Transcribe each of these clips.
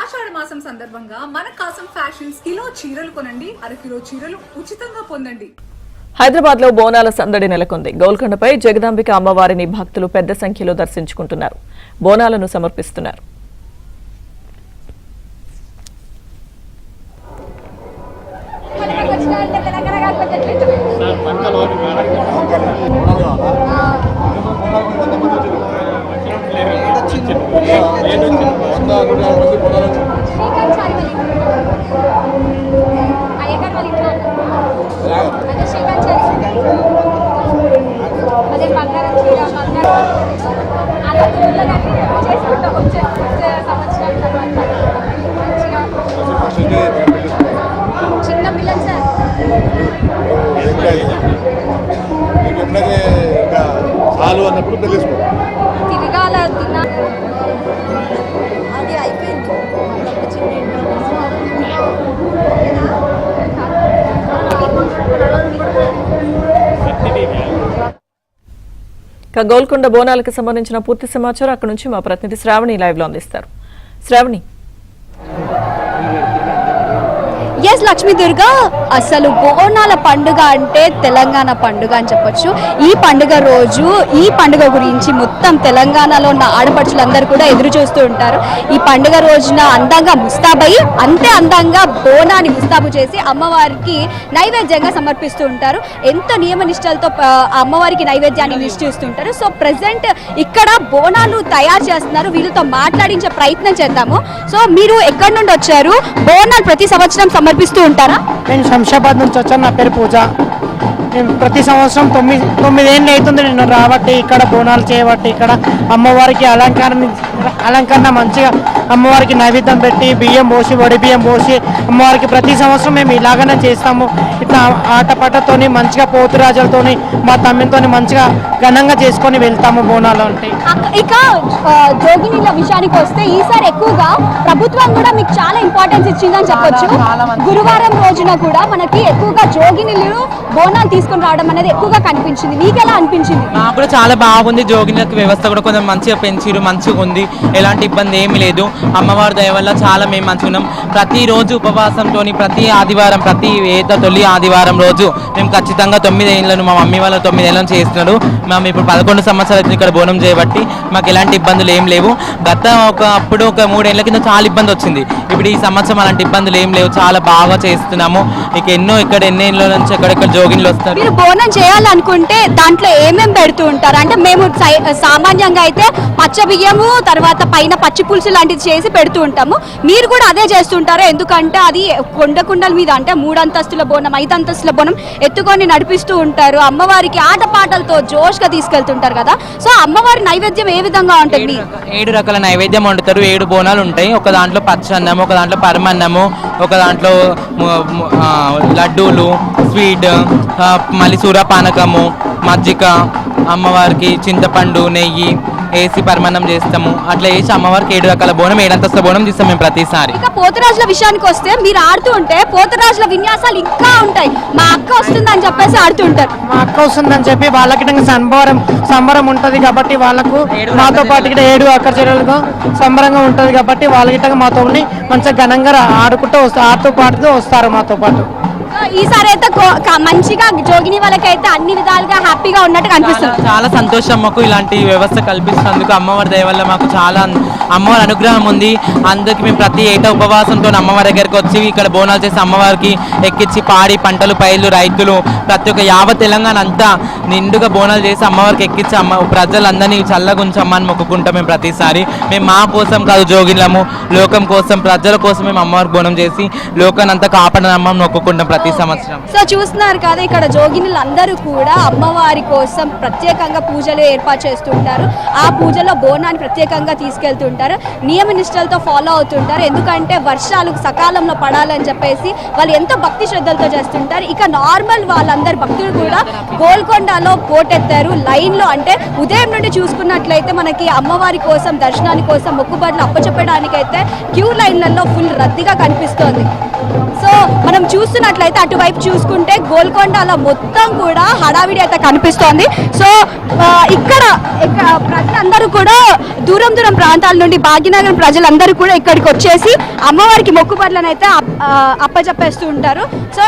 ఆషాఢ మాసం సందర్భంగా మన కాసం ఫ్యాషన్స్ కిలో చీరలు కొనండి, అరకిలో చీరలు ఉచితంగా పొందండి. హైదరాబాద్ లో బోనాల సందడి నెలకొంది. గోల్కొండపై జగదాంబిక అమ్మవారిని భక్తులు పెద్ద సంఖ్యలో దర్శించుకుంటున్నారు, బోనాలను సమర్పిస్తున్నారు. గోల్కొండ బోనాలకు సంబంధించిన పూర్తి సమాచారం అక్కడి నుంచి మా ప్రతినిధి శ్రావణి లైవ్ లో అందిస్తారు. శ్రావణి. ఎస్ లక్ష్మీ దుర్గా, అసలు బోనాల పండుగ అంటే తెలంగాణ పండుగ అని చెప్పొచ్చు. ఈ పండుగ రోజు ఈ పండుగ గురించి మొత్తం తెలంగాణలో ఉన్న ఆడపడుచులందరూ కూడా ఎదురు చూస్తూ ఉంటారు. ఈ పండుగ రోజున అందంగా ముస్తాబయ్యి అంతే అందంగా బోనాన్ని ముస్తాబు చేసి అమ్మవారికి నైవేద్యంగా సమర్పిస్తూ ఉంటారు. ఎంతో నియమ నిష్టలతో అమ్మవారికి నైవేద్యాన్ని నిష్ఠిస్తుంటారు. సో ప్రెసెంట్ ఇక్కడ బోనాలు తయారు చేస్తున్నారు, వీళ్ళతో మాట్లాడించే ప్రయత్నం చేద్దాము. సో మీరు ఎక్కడి నుండి వచ్చారు? బోనాలు ప్రతి సంవత్సరం సమర్పిస్తూ ఉంటారా? నేను శంషాబాద్ నుంచి వచ్చాను. నా పేరు పూజ. నేను ప్రతి సంవత్సరం 9 ఏళ్ళు అవుతుంది నేను రాబట్టి, ఇక్కడ బోనాలు చేయబట్టి, ఇక్కడ అమ్మవారికి అలంకరణ మంచిగా అమ్మవారికి నైవేద్యం పెట్టి బియ్యం పోసి వడి బియ్యం పోసి అమ్మవారికి ప్రతి సంవత్సరం మేము ఇలాగనే చేస్తాము. ఇట్లా ఆటపాటతోని మంచిగా పోతురాజులతోని మా తమ్మితో మంచిగా ఘనంగా చేసుకొని వెళ్తాము బోనాలు అంటే. ఇక జోగినీల విషయానికి వస్తే ఈసారి ఎక్కువగా ప్రభుత్వం కూడా మీకు చాలా ఇంపార్టెన్స్ ఇచ్చిందని చెప్పొచ్చు. గురువారం రోజున కూడా మనకి ఎక్కువగా జోగినీలు బోనాలు తీసుకొని రావడం అనేది ఎక్కువగా కనిపించింది. మీకు ఎలా అనిపించింది? నాకు కూడా చాలా బాగుంది. జోగినీలకు వ్యవస్థ కూడా కొంచెం మంచిగా పెంచిరు, మంచిగా ఉంది. ఎలాంటి ఇబ్బంది ఏమీ లేదు. అమ్మవారి దయ వల్ల చాలా మేము మంచిగా ఉన్నాం. ప్రతిరోజు ఉపవాసంతో ప్రతి ఆదివారం, ప్రతి తొలి ఆదివారం రోజు మేము ఖచ్చితంగా 9 ఏళ్ళను మా మమ్మీ వాళ్ళు 9 ఏళ్ళను చేస్తున్నారు. మేము ఇప్పుడు 11 సంవత్సరాలు ఇక్కడ బోనం చేయబట్టి మాకు ఎలాంటి ఇబ్బందులు ఏం లేవు. అప్పుడు ఒక 3 ఏళ్ళ కింద చాలా ఇబ్బంది వచ్చింది. ఇప్పుడు ఈ సంవత్సరం అలాంటి ఇబ్బందులు ఏం లేవు, చాలా బాగా చేస్తున్నాము. ఇక ఇక్కడ ఎన్ని ఏళ్ళ నుంచి ఎక్కడెక్కడ జోగిన్లు వస్తారు. మీరు బోనం చేయాలనుకుంటే దాంట్లో ఏమేమి పెడుతూ ఉంటారు? అంటే మేము సామాన్యంగా అయితే పచ్చ బియ్యము, తర్వాత పైన పచ్చి పులుసు లాంటిది చేసి పెడుతూ ఉంటాము. మీరు కూడా అదే చేస్తుంటారా? ఎందుకంటే అది కొండకుండల మీద అంటే 3 అంతస్తుల బోనం, 5 అంతస్తుల బోనం ఎత్తుకొని నడిపిస్తూ ఉంటారు. అమ్మవారికి ఆటపాటలతో జోష్గా తీసుకెళ్తుంటారు కదా. సో అమ్మవారి నైవేద్యం ఏ విధంగా ఉంటుంది? 7 రకాల నైవేద్యం వండుతారు. 7 బోనాలు ఉంటాయి. ఒక దాంట్లో పచ్చన్నము, ఒక దాంట్లో పరమన్నము, ఒక దాంట్లో లడ్డూలు, స్వీట్, మళ్ళీ సూరపానకము, మజ్జిగ, అమ్మవారికి చింతపండు, నెయ్యి వేసి పరమాన్నం చేస్తాము. అట్లా వేసి అమ్మవారికి 7 రకాల బోనం, 7 అంతస్తుల బోనం తీస్తాం మేము ప్రతిసారి. ఇక పోతురాజుల విషయానికి వస్తే మీరు ఆడుతూ ఉంటే పోతురాజుల విన్యాసాలు ఇంకా ఉంటాయి. మా అక్క వస్తుందని చెప్పేసి ఆడుతుంటారు. మా అక్క వస్తుందని చెప్పి వాళ్ళకి సంబరం ఉంటది కాబట్టి వాళ్ళకు మాతో పాటు ఇక్కడ 7 అక్క చెల్లెలతో సంబరంగా ఉంటది కాబట్టి వాళ్ళకి మాతో మంచిగా ఘనంగా ఆడుకుంటూ ఆడుతూ పాటుతూ వస్తారు మాతో పాటు. ఈసారి అయితే మంచిగా జోగిని వాళ్ళకైతే అన్ని విధాలుగా హ్యాపీగా ఉన్నట్టు కనిపిస్తుంది. చాలా సంతోషం మాకు ఇలాంటి వ్యవస్థ కల్పిస్తున్నందుకు. అమ్మవారి దయ వల్ల మాకు చాలా అమ్మవారి అనుగ్రహం ఉంది. అందుకే మేము ప్రతి ఏటా ఉపవాసంతో అమ్మవారి దగ్గరికి వచ్చి ఇక్కడ బోనాలు చేసి అమ్మవారికి ఎక్కించి పాడి పంటలు, పైర్లు, రైతులు ప్రతి ఒక్క యావత్ తెలంగాణ అంతా నిండుగా బోనాలు చేసి అమ్మవారికి ఎక్కించి ప్రజలందరినీ చల్లగా ఉంచమ్మని మొక్కుకుంటాం మేము ప్రతిసారి. మేము మా కోసం కాదు జోగిలము, లోకం కోసం, ప్రజల కోసం మేము అమ్మవారికి బోనం చేసి లోకాన్ని అంతా కాపాడనమ్మని మొక్కుకుంటాం ప్రతి సంవత్సరం. సో చూస్తున్నారు కదా, ఇక్కడ జోగినులు అందరూ కూడా అమ్మవారి కోసం ప్రత్యేకంగా పూజలు ఏర్పాటు చేస్తుంటారు. ఆ పూజలో బోనాన్ని ప్రత్యేకంగా తీసుకెళ్తుంటారు. నియమ నిష్టలతో ఫాలో అవుతుంటారు. ఎందుకంటే వర్షాలు సకాలంలో పడాలని చెప్పేసి వాళ్ళు ఎంతో భక్తి శ్రద్ధలతో చేస్తుంటారు. ఇక నార్మల్ వాళ్ళందరు భక్తులు కూడా గోల్కొండలో పోటెత్తారు లైన్లో. అంటే ఉదయం నుండి చూసుకున్నట్లయితే మనకి అమ్మవారి కోసం దర్శనాని కోసం మొక్కుబడులు అప్పచెప్పడానికైతే క్యూ లైన్లలో ఫుల్ రద్దీగా కనిపిస్తోంది. సో మనం చూస్తున్నట్లయితే అయితే అటువైపు చూసుకుంటే గోల్కొండలో మొత్తం కూడా హడావిడి అయితే కనిపిస్తోంది. సో ఇక్కడ ప్రజలందరూ కూడా దూరం దూరం ప్రాంతాల నుండి భాగ్యనగరం ప్రజలందరూ కూడా ఇక్కడికి వచ్చేసి అమ్మవారికి మొక్కుబడులను అయితే అప్పచెప్పేస్తూ ఉంటారు. సో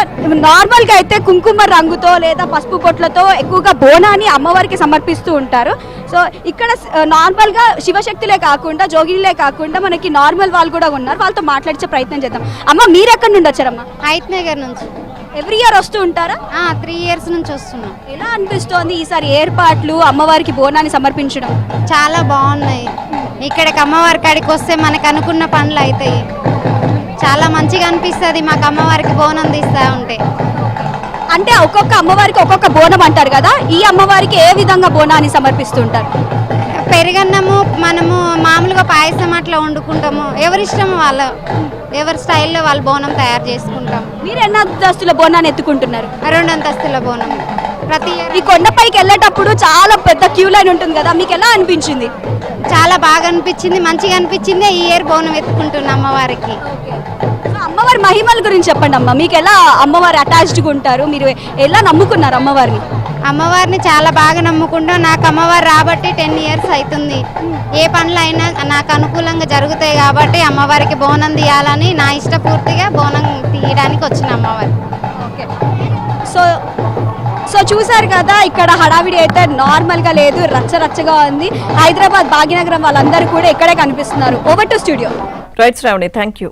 నార్మల్గా అయితే కుంకుమ రంగుతో లేదా పసుపు పొట్లతో ఎక్కువగా బోనాన్ని అమ్మవారికి సమర్పిస్తూ ఉంటారు. సో ఇక్కడ నార్మల్గా శివశక్తులే కాకుండా జోగినిలే కాకుండా మనకి నార్మల్ వాళ్ళు కూడా ఉన్నారు. వాళ్ళతో మాట్లాడించే ప్రయత్నం చేద్దాం. అమ్మ మీరు ఎక్కడి నుండి వచ్చారమ్మా? హైత్ నగర్ నుంచి. ఎవ్రీ ఇయర్ వస్తూ ఉంటారా? 3 years నుంచి వస్తున్నాం. ఎలా అనిపిస్తోంది ఈసారి ఏర్పాట్లు అమ్మవారికి బోనాన్ని సమర్పించడం? చాలా బాగున్నాయి. ఇక్కడికి అమ్మవారి కాడికి వస్తే మనకు అనుకున్న పనులు అవుతాయి. చాలా మంచిగా అనిపిస్తుంది మాకు అమ్మవారికి బోనం తీస్తూ ఉంటే. అంటే ఒక్కొక్క అమ్మవారికి ఒక్కొక్క బోనం అంటారు కదా, ఈ అమ్మవారికి ఏ విధంగా బోనాన్ని సమర్పిస్తుంటారు? పెరుగన్నము మనము మామూలుగా పాయసం అట్లా వండుకుంటాము. ఎవరిష్టం వాళ్ళ ఎవరి స్టైల్లో వాళ్ళు బోనం తయారు చేసుకుంటాం. మీరు ఎన్ని అంతస్తుల బోనాన్ని ఎత్తుకుంటున్నారు? 2 అంతస్తుల బోనం. ప్రతి year ఈ కొండపైకి వెళ్ళేటప్పుడు చాలా పెద్ద క్యూ లైన్ ఉంటుంది కదా, మీకు ఎలా అనిపించింది? చాలా బాగా అనిపించింది, మంచిగా అనిపించింది. ఈ ఇయర్ బోనం ఎత్తుకుంటున్నాం అమ్మవారికి. సో అమ్మవారి మహిమల గురించి చెప్పండి అమ్మ. మీకు ఎలా అమ్మవారు అటాచ్డ్గా ఉంటారు? మీరు ఎలా నమ్ముకున్నారు అమ్మవారిని? అమ్మవారిని చాలా బాగా నమ్ముకుంటాం. నాకు అమ్మవారు రాబట్టి 10 years అవుతుంది. ఏ పనులు అయినా నాకు అనుకూలంగా జరుగుతాయి కాబట్టి అమ్మవారికి బోనం తీయాలని నా ఇష్టపూర్తిగా బోనం తీయడానికి వచ్చిన అమ్మవారు. ఓకే. సో చూసారు కదా, ఇక్కడ హడావిడి అయితే నార్మల్గా లేదు, రచ్చరచ్చగా ఉంది. హైదరాబాద్ భాగ్యనగరం వాళ్ళందరూ కూడా ఇక్కడే కనిపిస్తున్నారు. Over to studio. Right Sravani, thank you.